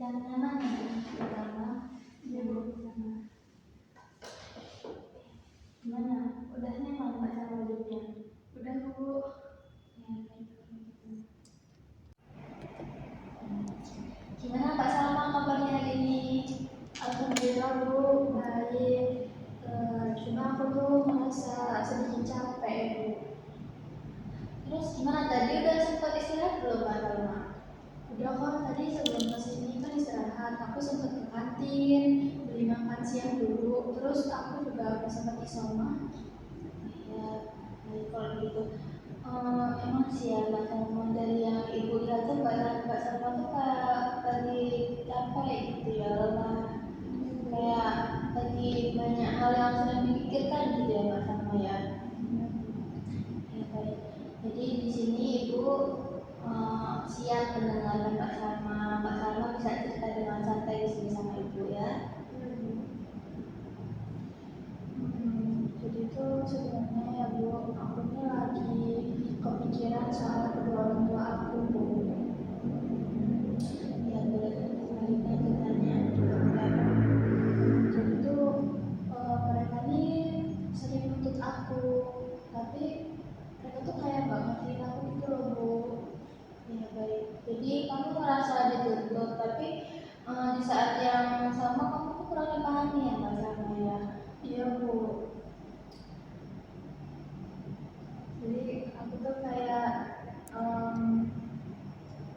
yang nyaman pertama ya Bu. Gimana? Udah nyaman Pak sama hidupnya? Udah Bu. Ya, gimana Pak Salma kabarnya hari ini? Alhamdulillah Bu, baik. Cuma aku tuh merasa sedikit capek Bu. Terus gimana tadi udah sempat istirahat belum Pak Salma? Udah kok, tadi sebelum kesini kan istirahat, aku sempat ke kantin, beli makan siang dulu, terus aku juga sempat isoma. Ya, baik kalau gitu. Emang sih ya, Mbak Salma, dari yang Ibu lihat tuh Mbak Salma tuh kayak lagi capek gitu ya, lelah. Kayak lagi banyak hal yang sedang dipikirkan gitu ya Mbak Salma ya. Ya baik. Jadi di sini Ibu siap mendengarkan Mbak Salma. Mbak Salma bisa cerita dengan santai di sini sama Ibu ya. Jadi itu sebenarnya ya Bu, aku ini lagi kepikiran soal kedua orang tua aku Bu. Ya boleh selanjutnya ceritanya. Jadi itu mereka ini sering nuntut aku, tapi mereka tuh kayak nggak ngertiin aku gitu loh Bu. Ya baik. Jadi kamu merasa dituntut, tapi di saat yang sama kamu tuh kurang dipahami ya Mbak Salma ya. Iya Bu. Jadi aku tuh kayak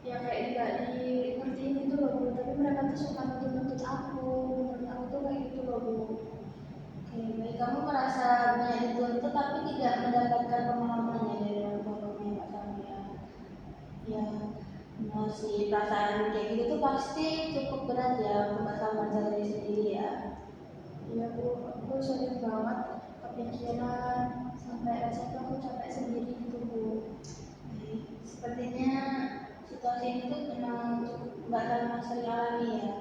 ya kayak nggak di ngertiin gitu loh Bu. Tapi mereka tuh suka nuntut aku. Menurut aku tuh kayak gitu loh Bu. Oke, baik. Kamu merasa banyak dituntut tapi tidak mendapatkan pemahamannya dari orang tua kamu ya Mbak Salma ya. Ya. Masih perasaan kayak gitu tuh pasti cukup berat ya untuk Mbak Salma cari sendiri ya. Iya Bu, aku sering banget kepikiran sampai rasanya aku capek sendiri gitu Bu. Baik, sepertinya situasi ini tuh memang cukup Mbak Salma sering alami ya,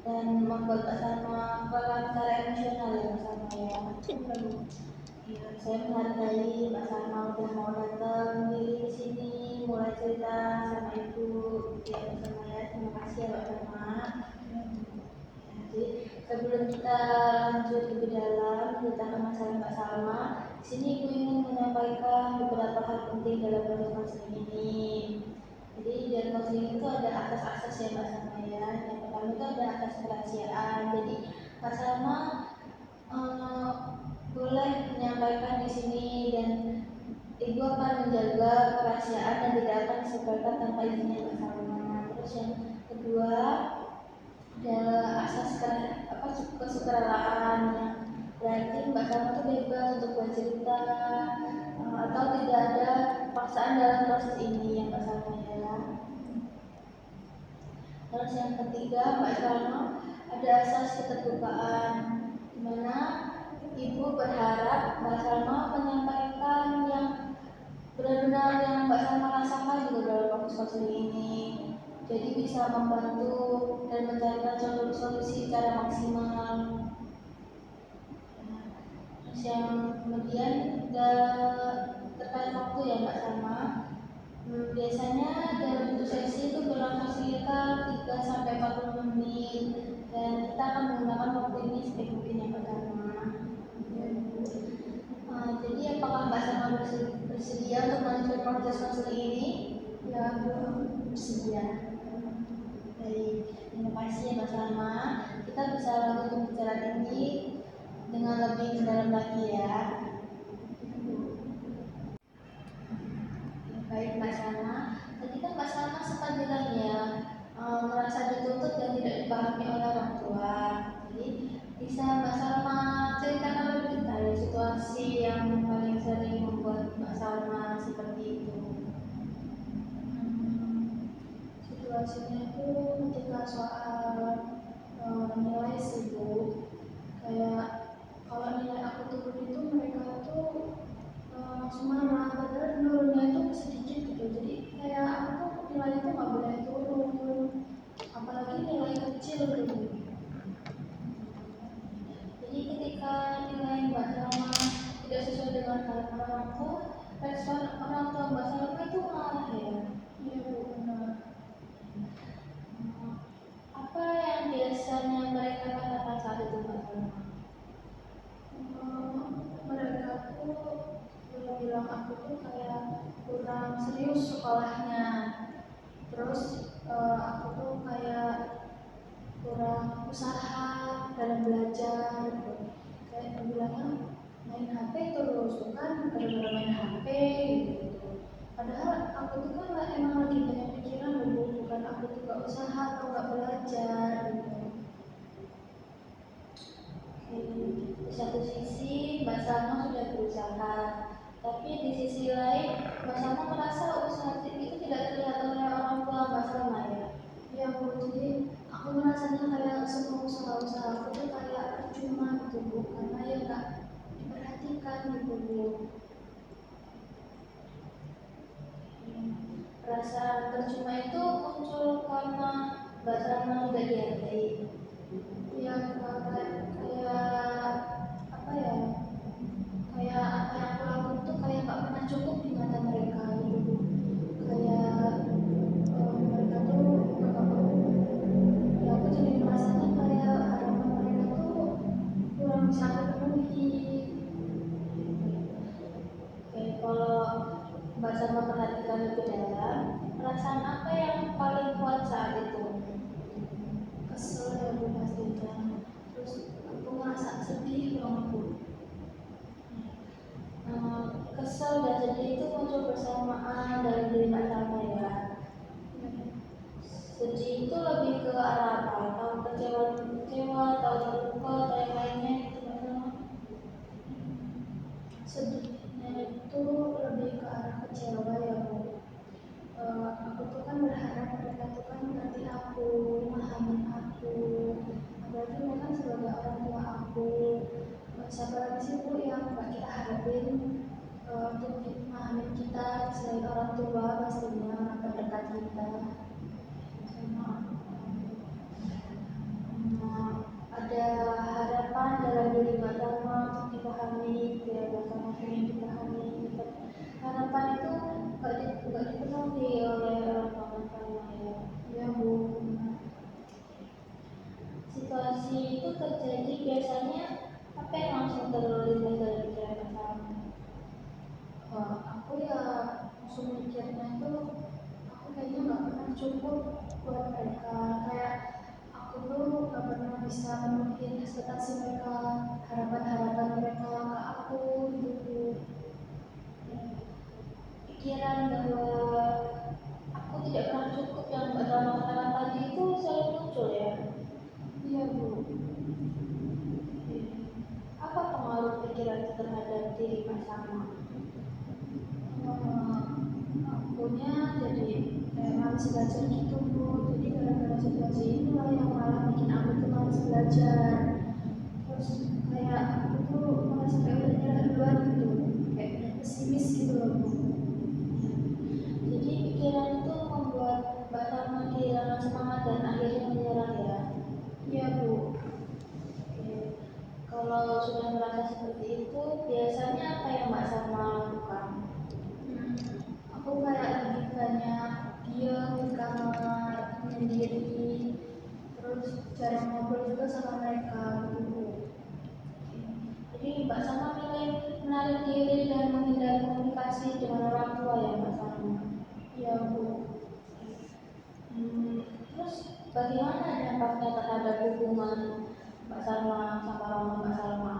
dan membuat Mbak Salma kelelahan secara emosional ya Mbak Salma ya. Iya, saya menghargai Mbak Salma udah mau datang di sini, mulai cerita sama Ibu. Ya Mbak Salma ya, terima kasih ya Mbak Salma. Jadi sebelum kita lanjut lebih dalam tentang masalah Mbak Salma, di sini Ibu ingin menyampaikan beberapa hal penting dalam proses konseling ini. Jadi dalam konseling itu ada asas-asas ya Mbak Salma ya. Yang pertama itu ada asas kerahasiaan. Jadi Mbak Salma boleh menyampaikan di sini dan Ibu akan menjaga kerahasiaan dan tidak akan disebarkan tanpa izinnya Mbak Salma. Terus yang kedua adalah asas kesukarelaaan, yang berarti Mbak Salma itu bebas untuk bercerita atau tidak ada paksaan dalam proses ini ya Mbak Salma ya. Terus yang ketiga Mbak Salma ada asas keterbukaan, di mana Ibu berharap Mbak Salma menyampaikan yang benar-benar yang Mbak Salma rasakan juga dalam proses konseling ini. Jadi bisa membantu dan mencarikan solusi secara maksimal. Terus yang kemudian terkait waktu ya Mbak Salma. Biasanya dalam satu sesi itu berlangsung sekitar 3-40 menit dan kita akan menggunakan waktu ini sebaik mungkin ya Mbak Salma. Jadi apakah Mbak Salma bersedia untuk melanjutkan proses konseling ini? Ya, bersedia. Baik, terima kasih ya Mbak Salma. Kita bisa lanjut pembicaraan ini dengan lebih mendalam lagi ya. Baik Mbak Salma, tadi kan Mbak Salma sempat bilang ya merasa dituntut dan tidak dipahami oleh orang tua. Jadi bisa Mbak Salma ceritakan lebih detail situasi yang paling sering membuat Mbak Salma seperti itu. Situasinya itu ketika soal nilai sih Bu. Kayak kalau nilai aku turun itu mereka tuh langsung marah, padahal nurunnya itu sedikit gitu. Jadi kayak aku tuh nilai itu nggak boleh turun, apalagi nilai kecil gitu. Jadi ketika nilai Mbak Salma tidak sesuai dengan harapan orang tua, respon orang tua Mbak Salma itu marah ya. Iya Bu, benar. Apa saat itu Mbak Salma? Mereka tuh bilang aku tuh kayak kurang serius sekolahnya, terus aku tuh kayak kurang usaha dalam belajar gitu. Kayak bilangnya main HP terus tuh kan, gara-gara main HP gitu. Padahal aku tuh kan emang lagi banyak pikiran dulu, bukan aku tuh gak usaha atau gak belajar gitu. Di satu sisi Mbak Salma sudah berusaha, tapi di sisi lain Mbak Salma merasa usaha itu tidak terlihat oleh orang tua Mbak Salma ya. Ya Bu, jadi aku merasanya kayak semua usaha-usaha aku tuh kayak percuma gitu Bu, karena ya nggak diperhatikan gitu Bu. Perasaan percuma itu muncul karena Mbak Salma tidak dihargai. Ya kayak apa ya? Kayak apa yang aku lakukan tuh kayak nggak pernah cukup di mata mereka gitu. Kayak mereka tuh nggak perlu. Ya aku jadi merasanya kayak harapan mereka tuh kurang bisa aku penuhi. Oke, kalau Mbak Salma perhatikan lebih dalam, perasaan apa yang paling kuat saat itu? Kesel ya Bu pastinya. Terus aku merasa sedih banget Bu. Kesel dan sedih itu muncul bersamaan dalam diri Mbak Salma ya. Sedih itu lebih ke arah apa? Atau kecewa, atau terluka, atau yang lainnya gitu Mbak Salma? Sedihnya itu lebih ke arah kecewa ya Bu. Aku tuh kan berharap mereka tuh kan mengerti aku, memahami aku, apalagi mereka sebagai orang tua aku. Siapa lagi sih Bu yang gak kita harapin untuk memahami kita selain orang tua, pastinya orang terdekat kita. Ada harapan dalam diri Mbak Salma untuk dipahami, biar Mbak Salma ingin dipahami. Harapan itu nggak dipenuhi oleh orang tua Mbak Salma ya. Ya Bu. Situasi itu terjadi biasanya apa yang langsung terlintas dalam pikiran Mbak Salma? Aku ya langsung mikirnya itu aku kayaknya nggak pernah cukup buat mereka, kayak aku tuh gak pernah bisa memenuhi ekspektasi mereka, harapan-harapan mereka ke aku gitu. Pikiran bahwa aku tidak pernah cukup yang Mbak Salma katakan tadi itu selalu muncul ya. Iya Bu. Apa pengaruh pikiran itu terhadap diri Mbak Salma? Akunya jadi kayak malas belajar gitu Bu. Jadi gara-gara situasi itulah yang malah bikin aku tuh malas belajar. Terus kayak aku tuh merasa kayak udah nyerah duluan gitu, kayak pesimis gitu loh Bu. Jadi pikiran itu membuat Mbak Salma kehilangan semangat dan akhirnya menyerah ya. Iya Bu. Kalau sudah merasa seperti itu, biasanya apa yang Mbak Salma lakukan? Aku kayak lebih banyak diam di kamar sendiri, terus jarang ngobrol juga sama mereka gitu. Jadi Mbak Salma milih menarik diri dan menghindari komunikasi dengan orang tua ya Mbak Salma. Iya Bu. Terus bagaimana dampaknya terhadap hubungan Mbak Salma sama orang Mbak Salma?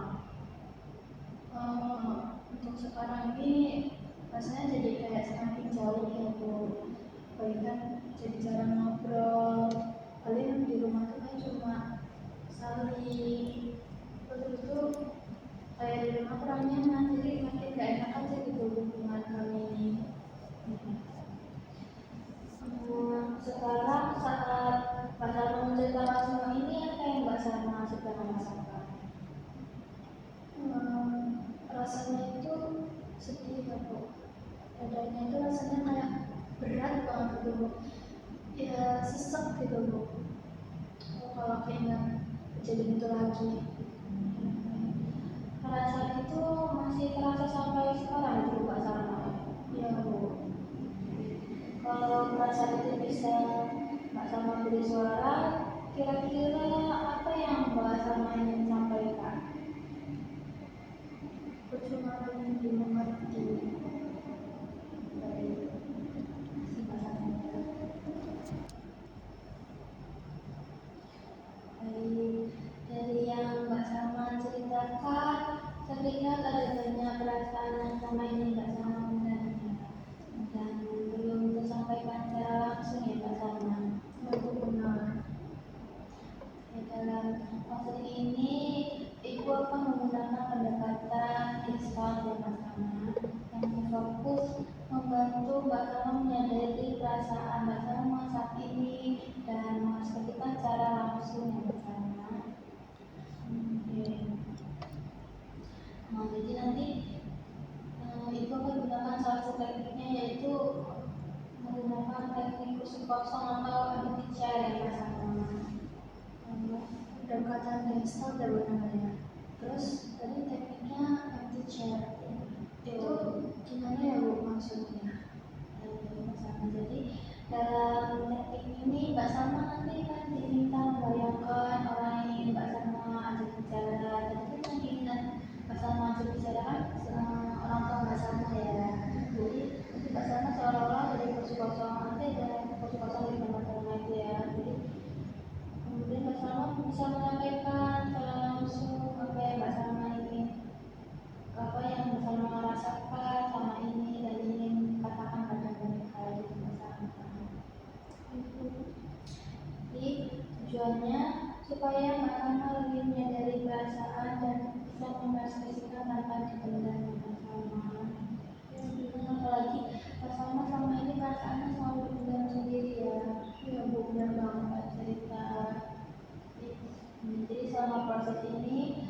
Untuk sekarang ini rasanya jadi kayak semakin jauh ya Bu. Bahkan jadi jarang ngobrol. Paling di rumah tuh kan cuma saling. Terus itu kayak di rumah kurang nyaman, jadi makin gak enak aja gitu hubungan kami ini. Sekarang saat Mbak Salma menceritakan semua ini, apa yang Mbak Salma sedang merasakan? Rasanya itu sedih ya Bu. Dadanya itu rasanya kayak berat banget gitu Bu. Ya sesek gitu Bu. Kalau keingat kejadian itu lagi. Perasaan itu masih terasa sampai sekarang itu Mbak Salma? Iya Bu. Kalau perasaan itu bisa Mbak Salma beri suara, kira-kira apa yang Mbak Salma ingin sampaikan? Percuma ingin dimengerti. Baik, si Mbak Salma. Baik, dari yang Mbak Salma ceritakan, terlihat ada banyak perasaan yang sama ini Mbak Salma dan belum tersampaikan secara langsung ya Mbak Salma. Itu benar. Dalam fase ini, Ibu akan menggunakan pendekatan Islam dan Mbak Salma yang berfokus membantu Mbak Salma menyadari perasaan Mbak Salma saat ini dan mengekspresikan secara langsung ya Mbak Salma. Oke. Nah, jadi nanti Ibu akan gunakan salah satu tekniknya yaitu menggunakan teknik kursi kosong atau empty chair ya Mbak Salma. Pendekatan Islam dan benar ya. Terus tadi tekniknya empty chair. Itu gimana ya Bu maksudnya? Jadi dalam teknik ini Mbak Salma nanti kan diminta membayangkan orang yang ingin Mbak Salma ajak bicara. Jadi yang ingin Mbak Salma ajak bicara kan orang tua Mbak Salma ya. Jadi Mbak Salma seolah-olah dari kursi kosong, nanti ada kursi kosong di Mbak Salma itu ya. Jadi kemudian Mbak Salma bisa menyampaikan secara langsung apa yang Mbak Salma ingin, apa yang Mbak Salma rasakan sama ini dan ingin katakan pada mereka gitu Mbak Salma. Jadi tujuannya supaya Mbak Salma lebih menyadari perasaan dan bisa mengekspresikan tanpa dipendam Mbak Salma. Apalagi Mbak Salma sama ini perasaannya selalu dipendam sendiri ya. Ya Bu, benar banget cerita. Jadi selama proses ini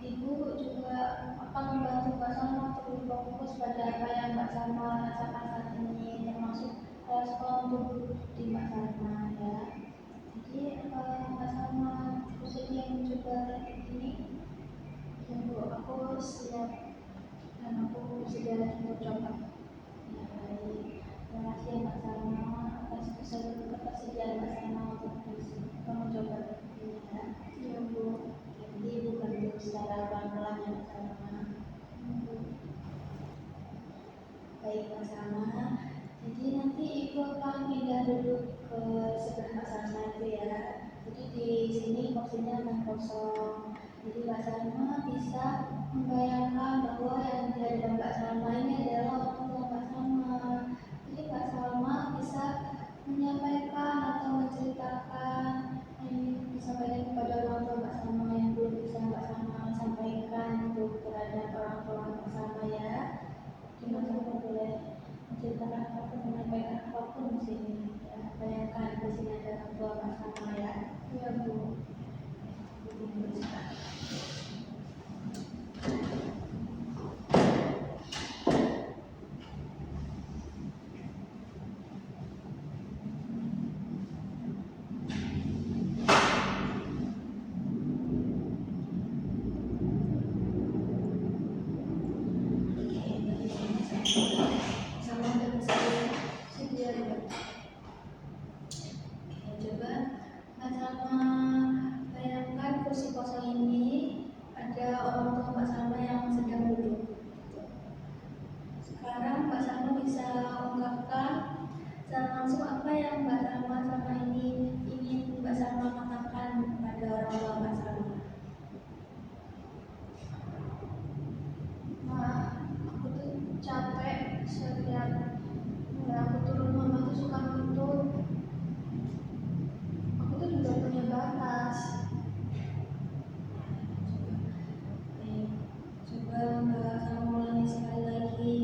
Ibu juga akan membantu Mbak Salma untuk fokus pada apa yang Mbak Salma rasakan saat ini, termasuk respon tubuh di Mbak Salma ya. Jadi Mbak Salma bersedia mencoba teknik ini? Ya Bu, aku siap dan aku sudah mencoba. Ya baik, terima kasih Mbak Salma atas ketersediaan Mbak Salma untuk mencoba ini ya. Iya Bu. Jadi Ibu bantu secara pelan-pelan ya Mbak Salma. Baik Mbak Salma. Jadi nanti Ibu akan pindah duduk ke sebelah Mbak Salma itu ya. Jadi di sini kursinya akan kosong. Jadi Mbak Salma bisa membayangkan bahwa yang di hadapan Mbak Salma ini adalah orang tua Mbak Salma. Jadi Mbak Salma bisa menyampaikan atau menceritakan disampaikan kepada orang tua Mbak Salma yang belum bisa Mbak Salma sampaikan untuk terhadap orang tua Mbak Salma ya. Jadi Mbak Salma boleh menceritakan apapun, menyampaikan apapun di sini ya. Bayangkan di sini ada orang tua Mbak Salma ya. Iya Bu. Langsung apa yang Mbak Salma sama ini ingin Mbak Salma katakan kepada orang tua Mbak Salma? Nah, aku tuh capek setiap aku turun rumah tuh suka ngantuk. Aku tuh juga punya batas. Coba Mbak Salma ulangi sekali lagi.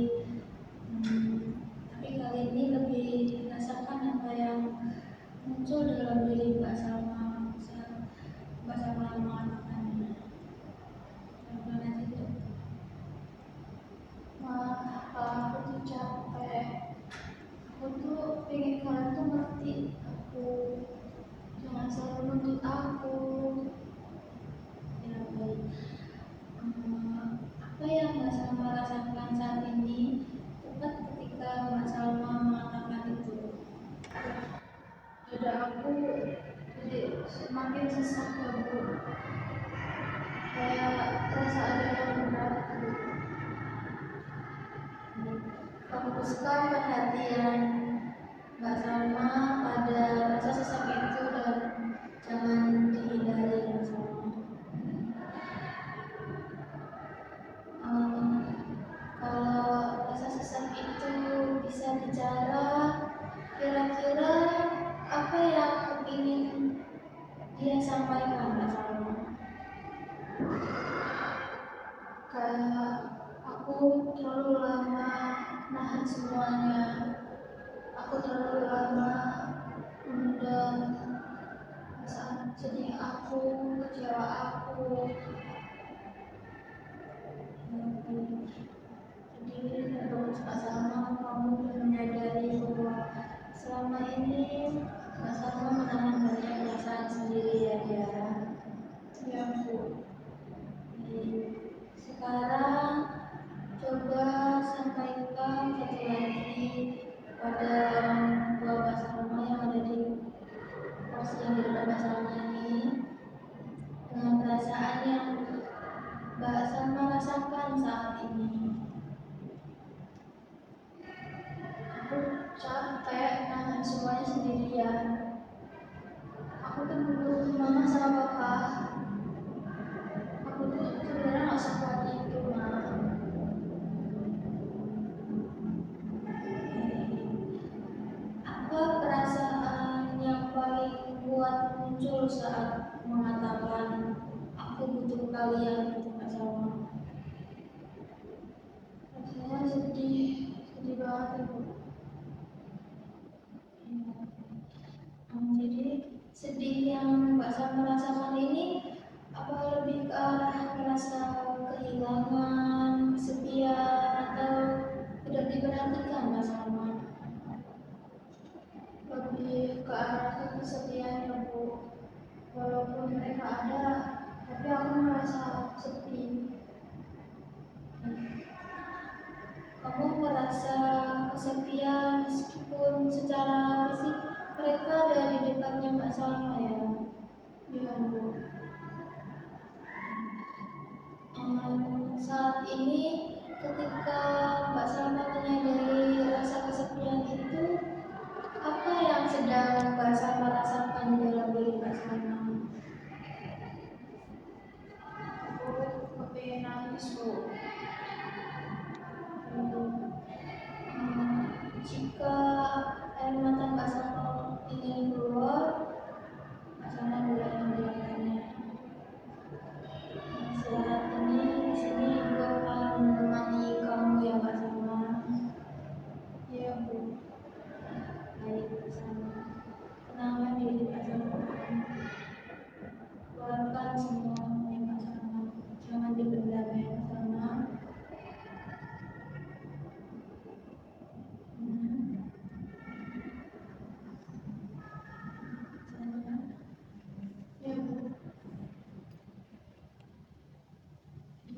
Tapi kali ini lebih rasakan apa yang muncul dalam diri Mbak Salma. Mbak Salma mengatakannya. Pelan-pelan aja. Aku tuh capek. Aku tuh pengen kalian tuh ngerti aku. Jangan selalu menuntut aku. Ya baik. Apa yang Mbak Salma rasakan saat ini tepat ketika Mbak Salma mengatakan itu? Dada aku jadi semakin sesak ya Bu, kayak terasa ada yang berat gitu. Fokuskan perhatian Mbak Salma pada rasa sesak itu dan jangan dihindari Mbak Salma. Kalau rasa sesak itu bisa bicara, kira-kira apa yang ingin dia sampaikan Mbak Salma? Kayak aku terlalu lama nahan semuanya, aku terlalu lama mendam perasaan sedih aku, kecewa aku. Jadi menurut Mbak Salma, kamu menyadari bahwa selama ini Mbak Salma menahan banyak perasaan sendiri ya dia. Ya Bu. Sekarang coba sampaikan satu lagi pada orang tua Mbak Salma yang ada di posisi yang di depan Mbak Salma ini, dengan perasaan yang Mbak Salma rasakan saat ini. Aku capek nahan semuanya sendirian. Aku tuh butuh mama sama papa. Aku tuh sebenarnya gak sekuat itu, Ma. Apa perasaan yang paling kuat muncul saat mengatakan aku butuh kalian untuk Mbak Salma? Rasanya sedih banget ya Bu. Jadi sedih yang Mbak Salma rasakan ini apa lebih ke arah merasa kehilangan, kesepian, atau tidak diperhatikan Mbak Salma? Lebih ke arah kesepian ya Bu. Walaupun mereka ada, tapi aku merasa sepi. Kamu merasa kesepian meskipun secara fisik mereka ada di dekatnya Mbak Salma ya? Iya Bu. Saat ini ketika Mbak Salma menyadari rasa kesepian itu, apa yang sedang Mbak Salma rasakan di dalam diri Mbak Salma? Aku kepengen nangis Bu. Jika air mata Mbak Salma ingin keluar, Mbak Salma boleh membiarkannya. Saat ini di sini Ibu akan menemani kamu ya Mbak Salma. Iya Bu. Baik Mbak Salma. Tenangkan diri Mbak Salma. Keluarkan semua Mbak Salma. Jangan dipendam ya Mbak Salma. Ya Bu.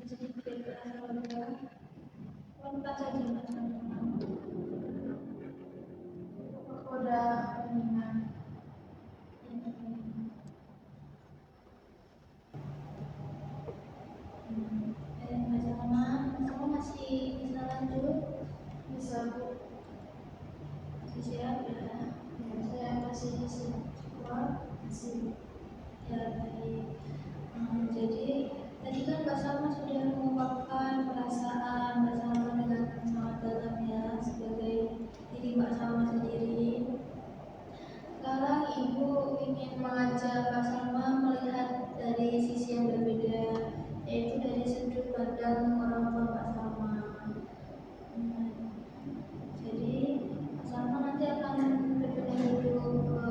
Jadi berasa lega. Loncat saja Mbak Salma. Aku udah mendingan. Mbak Salma masih bisa lanjut? Bisa Bu. Masih siap ya? Saya masih kuat, masih ya baik. Jadi tadi kan Mbak Salma sudah mengungkapkan perasaan Mbak Salma dengan sangat dalam ya, sebagai diri Mbak Salma sendiri. Sekarang Ibu ingin mengajak Mbak Salma melihat dari sisi yang berbeda, yaitu dari sudut pandang orang tua Mbak Salma. Jadi Mbak Salma nanti akan berpindah dulu ke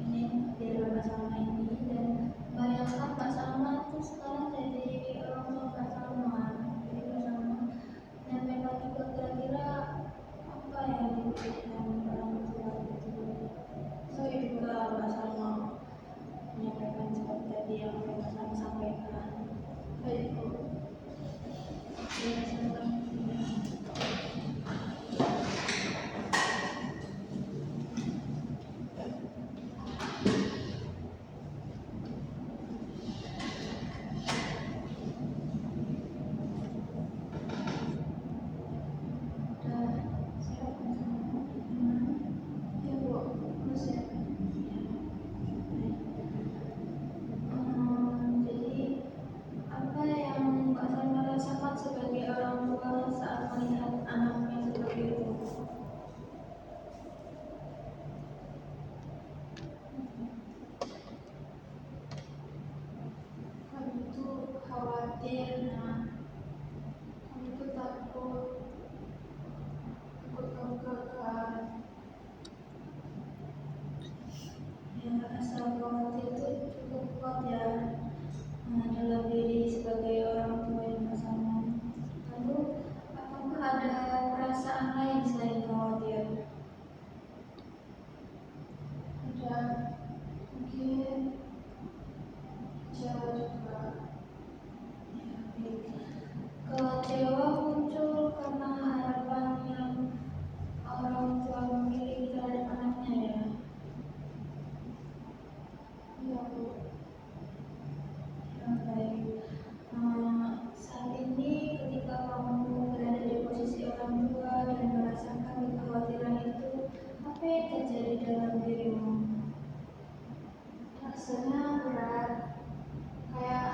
ini di Mbak Salma ini, dan bayangkan Mbak Salma itu sekarang jadi orang tua Mbak Salma. Jadi Mbak Salma menyampaikan juga kira-kira apa yang dibutuhkan orang tua itu. Saya juga rasa khawatir itu cukup kuat ya, dalam diri sebagai orang tua yang bersama. Lalu apakah ada perasaan lain selain khawatir? Ada mungkin kecewa juga. Kecewa muncul karena harapan yang orang tua memiliki terhadap anaknya ya. Iya Bu. Ya, baik. Saat ini ketika kamu berada di posisi orang tua dan merasakan kekhawatiran itu, apa yang terjadi dalam dirimu? Rasanya berat, kayak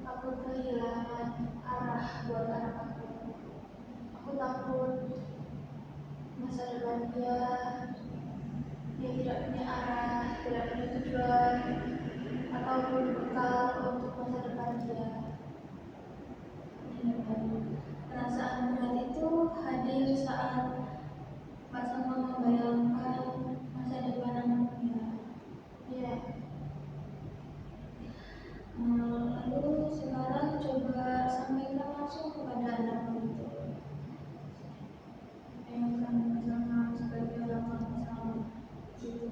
aku kehilangan arah buat anak aku. Aku takut masa depan dia tidak punya arah, tidak punya tujuan, ataupun bekal untuk masa depan dia. Perasaan berat itu hadir saat Pak Sama membayangkan masa depan anaknya. Ya. Lalu sekarang coba sampaikan langsung kepada anakmu itu. Yang akan bersama sebagai orang sama gitu.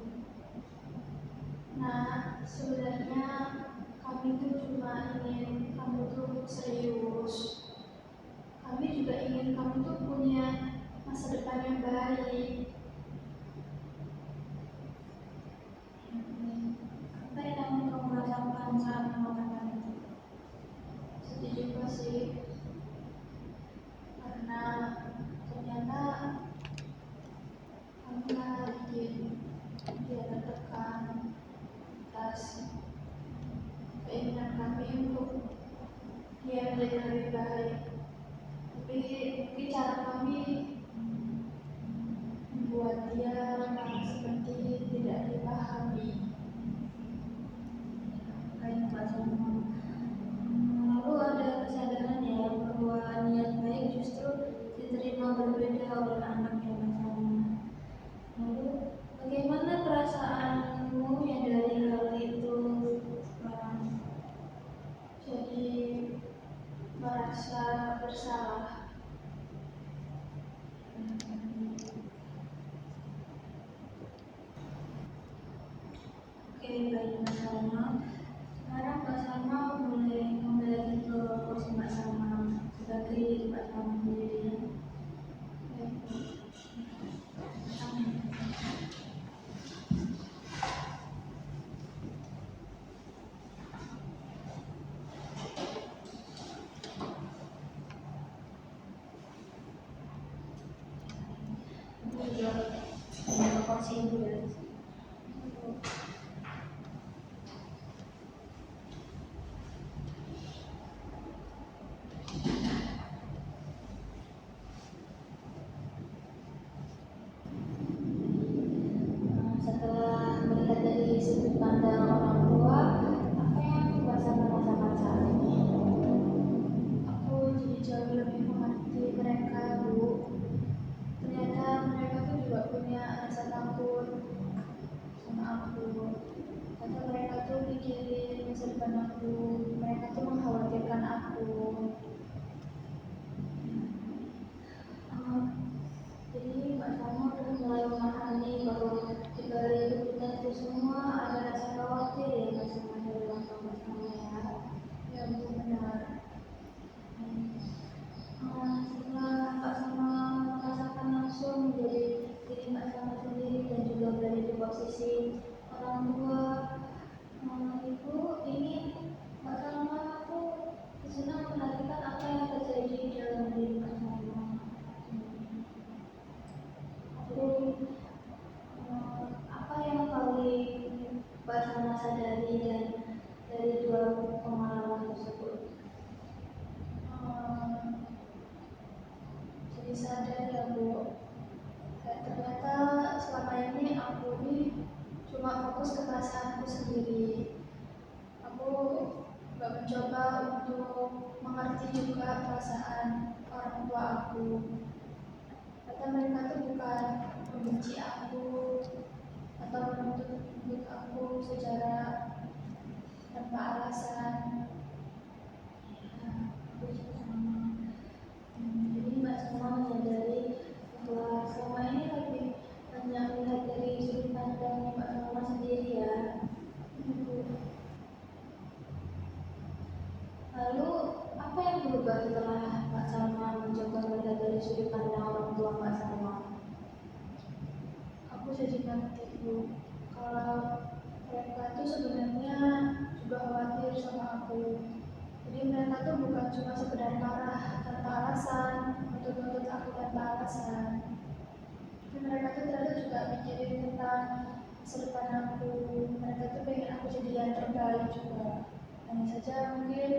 Nah, sebenarnya kami itu cuma ingin kamu tuh serius. Kami juga ingin kamu tuh punya masa depan yang baik. Apa yang kamu rasakan saat mengatakan itu? Sedih juga sih, karena ternyata kamu malah bikin dia tertekan atas keinginan kami untuk dia menjadi lebih baik. Tapi mungkin cara kami membuat dia seperti tidak dipahami. Kayak bahasa lalu ada kesadaran ya bahwa niat baik justru diterima berbeda oleh anak yang bersama. Lalu bagaimana perasaanmu yang dari hal itu sekarang? Jadi merasa bersalah. Oke, baik Mbak Salma. Sekarang Mbak Salma mulai kembali lagi ke kursi Mbak Salma sebagai Mbak Salma sendiri. Kursi ibu ya. Setelah melihat dari sudut pandang orang tua, apa yang Mbak Salma rasakan saat ini? Aku jadi jauh lebih mengerti mereka, Bu. Ternyata mereka tuh juga punya rasa takut sama aku. Karena mereka tuh mikirin masa depan aku, mereka tuh mengkhawatirkan aku. Jadi Mbak Salma udah mulai memahami bahwa di balik kebutuhan itu semua ada rasa khawatir ya Mbak Salma dari orang tua Mbak Salma ya. Ya Bu, benar. Setelah Mbak Salma merasakan langsung menjadi diri Mbak Salma sendiri dan juga berada di posisi orang tua, Ibu ini Mbak Salma aku senang menantikan apa yang terjadi dalam diri Mbak Salma. Apa yang paling Mbak Salma sadari dari dua pengalaman tersebut? Jadi sadar ya Bu, ternyata selama ini aku ini cuma fokus ke perasaanku sendiri. Aku gak mencoba untuk mengerti juga perasaan orang tua aku. Kata mereka tuh bukan membenci aku atau menuntut aku secara Jadi mereka tuh bukan cuma sekedar marah tanpa alasan, menuntut aku tanpa alasan. Tapi mereka tuh ternyata juga mikirin tentang masa depan aku. Mereka tuh pengen aku jadi yang terbaik juga. Hanya saja mungkin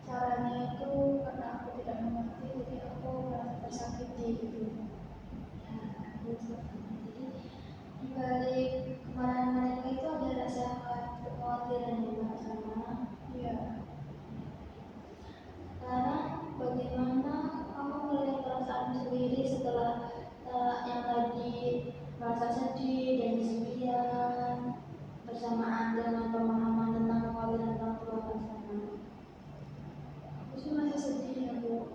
caranya itu karena aku tidak mengerti, jadi aku merasa tersakiti gitu. Ya, gitu. Jadi di balik kemarahan mereka itu ada rasa kekhawatiran yang bersama. Iya. Sekarang bagaimana kamu melihat perasaan sendiri setelah yang tadi merasa sedih dan kesepian bersamaan dengan pemahaman tentang kekhawatiran orang tua bersama? Aku sih masih sedih ya Bu,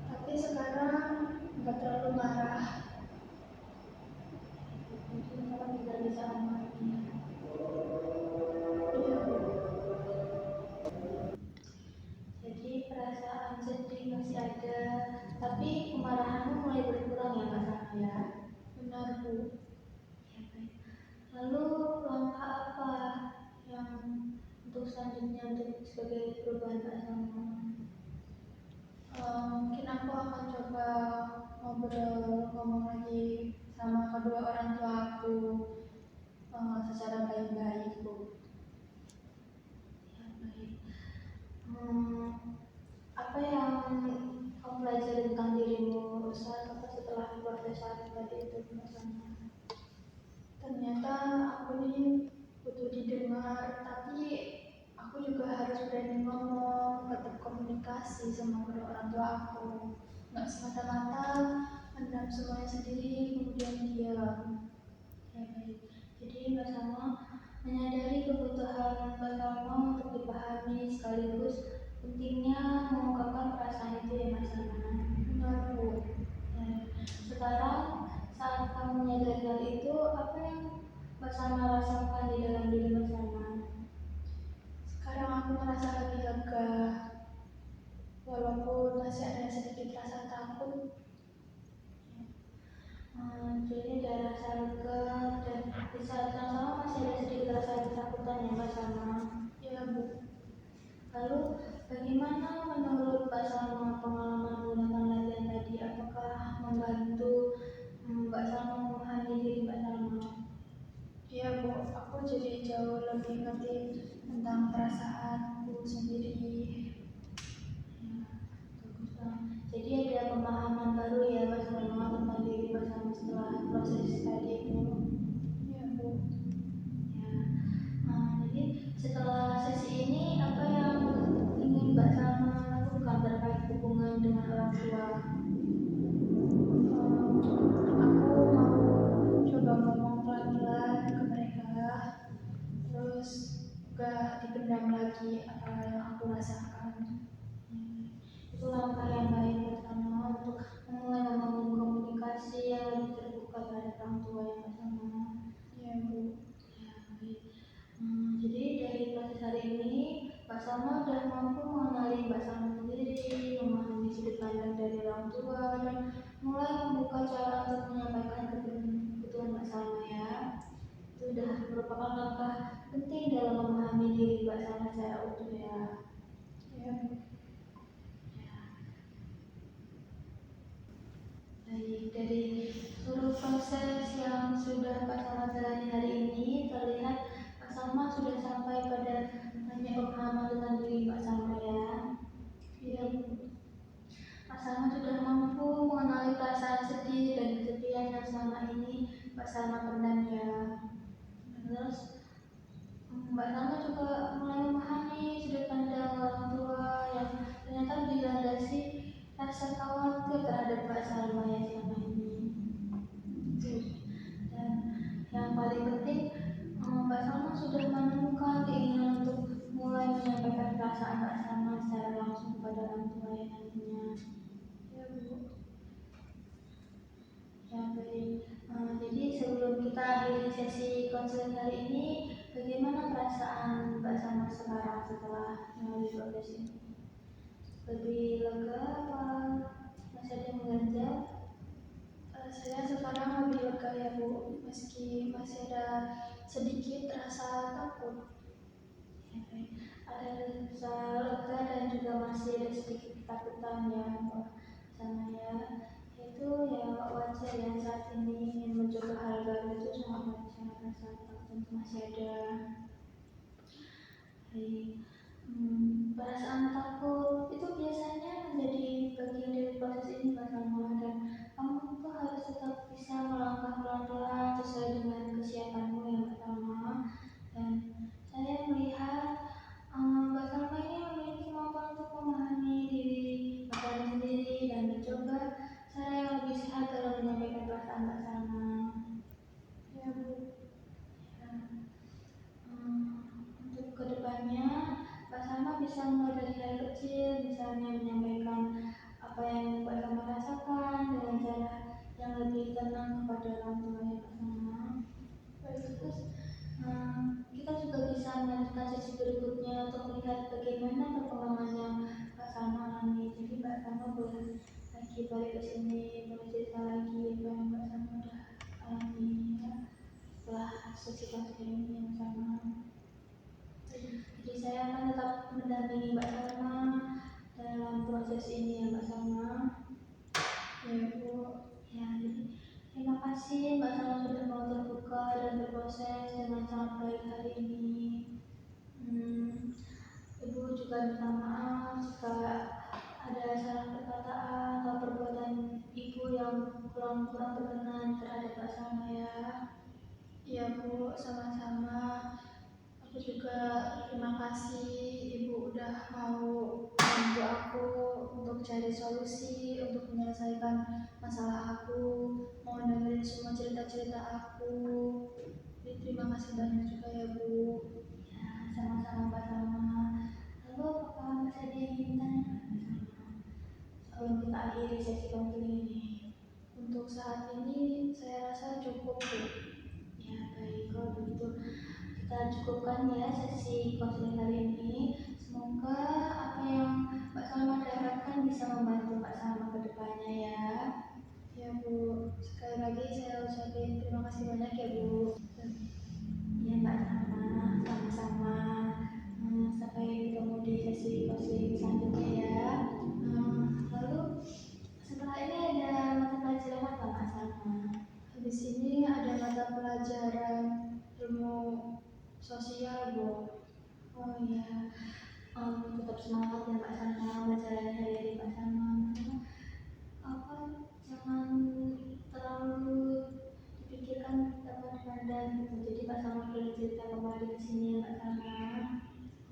tapi sekarang nggak terlalu marah. Jadi sekarang tidak bisa amarnya. Jadi perasaan sedih masih ada, tapi kemarahanmu mulai berkurang ya Kak Sana ya? Benar Bu. Ya, baik. Lalu langkah apa yang untuk selanjutnya untuk sebagai perubahan Kak Sana? Mungkin aku akan coba ngomong lagi sama kedua orang tua aku secara baik-baik Bu. Ya, baik. Apa yang kamu pelajari tentang dirimu setelah proses tadi itu misalnya? Ternyata aku ini butuh didengar, tapi aku juga harus berani ngomong, tetap komunikasi sama kedua orang tua aku. Nggak semata-mata mendam semuanya sendiri kemudian diam. Ya baik. Jadi bersama menyadari kebutuhan bersama untuk dipahami sekaligus pentingnya mengungkapkan perasaan itu ya Mas Ana. Benar Bu. Ya. Sekarang saat kamu menyadari hal itu, apa yang Mbak Sana rasakan di dalam diri Mbak Sana? Sekarang aku merasa lebih lega, walaupun masih ada sedikit rasa takut. Jadi ada rasa lega dan di saat yang sama masih ada sedikit rasa ketakutan ya Mbak Sana. Ya Bu. Lalu bagaimana menurut Mbak Sana pengalaman menggunakan latihan tadi? Apakah membantu Mbak Sana memahami diri Mbak Sana? Iya Bu, aku jadi jauh lebih ngerti tentang perasaanku sendiri. Ya, bagus Bang. Jadi ada pemahaman baru ya Mbak Sana tentang diri Mbak Sana setelah proses tadi itu. Iya Bu. Ya. Jadi setelah sesi ini apa yang ingin Mbak Salma lakukan terkait hubungan dengan orang tua? Aku mau coba ngomong pelan-pelan ke mereka, terus gak dipendam lagi apa yang aku rasakan. Itu langkah yang baik bersama untuk mulai membangun komunikasi yang lebih terbuka terhadap orang tua yang bersama. Ya Bu. Ya, baik. Jadi dari proses hari ini Mbak Salma sudah mampu mengenali Mbak Salma sendiri, memahami sudut pandang dari orang tua, dan mulai membuka cara untuk menyampaikan kebutuhan Mbak Salma ya. Itu sudah merupakan langkah penting dalam memahami diri Mbak Salma secara utuh ya. Ya. Baik, dari seluruh proses yang sudah Mbak Salma jalani hari ini terlihat Mbak Salma sudah sampai pada banyak pemahaman tentang diri Mbak Salma ya. Iya, Mbak Salma sudah mampu mengenali perasaan sedih dan kesepian yang selama ini Mbak Salma pendam ya. Terus Mbak Salma juga mulai memahami sudut pandang orang tua yang ternyata dilandasi rasa khawatir terhadap Mbak Salma yang selama ini. Dan yang paling penting Mbak Salma sudah menemukan keinginan untuk mulai menyampaikan perasaan Mbak Salma secara langsung kepada orang tua yang nantinya. Ya Bu. Ya baik. Jadi sebelum kita akhiri sesi konseling hari ini, bagaimana perasaan Mbak Salma sekarang setelah melalui proses ini? Lebih lega apa masih ada yang mengganjal? Saya sekarang lebih lega ya Bu, meski masih ada sedikit rasa takut. Ada rasa lega dan juga masih ada sedikit ketakutan ya sama ya. Itu ya wajar ya, saat ini mencoba hal baru itu sangat wajar, rasa takut masih ada. Perasaan takut itu biasanya menjadi bagian dari proses ini bersama, dan kamu tuh harus tetap bisa melangkah pelan-pelan sesuai dengan kesiapanmu yang pertama. Dan saya melihat Mbak Salma ini memiliki kemampuan untuk memahami diri Mbak Salma sendiri dan mencoba cara yang lebih sehat dalam menyampaikan perasaan Mbak Salma. Ya Bu. Ya. Untuk kedepannya Mbak Salma bisa mulai dari hal kecil, misalnya menyampaikan apa yang Mbak Salma rasakan dengan cara yang lebih tenang kepada orang tua ya Mbak Salma. Terus kita juga bisa melanjutkan sesi berikutnya untuk melihat bagaimana perkembangan yang Mbak Salma alami. Jadi Mbak Salma boleh lagi balik ke sini, boleh cerita lagi apa yang Mbak Salma udah alami ya, setelah sesi konseling ini yang sama. Jadi saya akan tetap mendampingi Mbak Salma dalam proses ini ya Mbak Salma. Ya Bu, ya jadi terima kasih Mbak Salma sudah mau terbuka dan berproses dengan sangat baik hari ini. Ibu juga minta maaf jika ada salah perkataan atau perbuatan Ibu yang kurang berkenan terhadap Mbak Salma ya. Iya Bu, sama-sama. Aku juga terima kasih Ibu udah mau membantu aku untuk cari solusi, untuk menyelesaikan masalah aku, mau dengerin semua cerita-cerita aku. Jadi terima kasih banyak juga ya Bu. Ya, sama-sama Mbak Salma. Lalu apakah masih ada yang ingin tanya sebelum kita akhiri sesi konseling ini? Untuk saat ini saya rasa cukup Bu. Ya baik, kalau begitu kita cukupkan ya sesi konseling hari ini. Semoga apa yang Mbak Salma dapatkan bisa membantu Mbak Salma ke depannya ya. Ya Bu, sekali lagi saya ucapin terima kasih banyak ya Bu. Ya Mbak Salma, sama-sama. Sampai ketemu di sesi konseling selanjutnya ya. Lalu setelah ini ada mata pelajaran apa Mbak Salma? Habis ini ada mata pelajaran ilmu sosial Bu. Oh iya, tetap semangat ya Mbak Salma, pelajarannya hari-hari Mbak Salma. Jangan terlalu dipikirkan teman-teman gitu. Jadi Mbak Salma boleh cerita kembali ke sini ya Mbak Salma.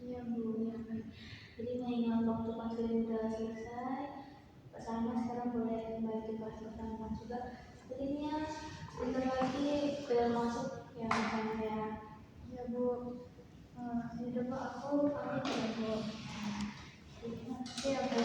Iya Bu, ya baik. Jadi mengingat waktu konseling sudah selesai, Mbak Salma sekarang boleh kembali ke kelas pertama juga. Sepertinya sebentar lagi bel masuk ya Mbak Salma ya. Ya Bu. Yaudah Bu, aku pamit ya Bu. Terima kasih ya Bu.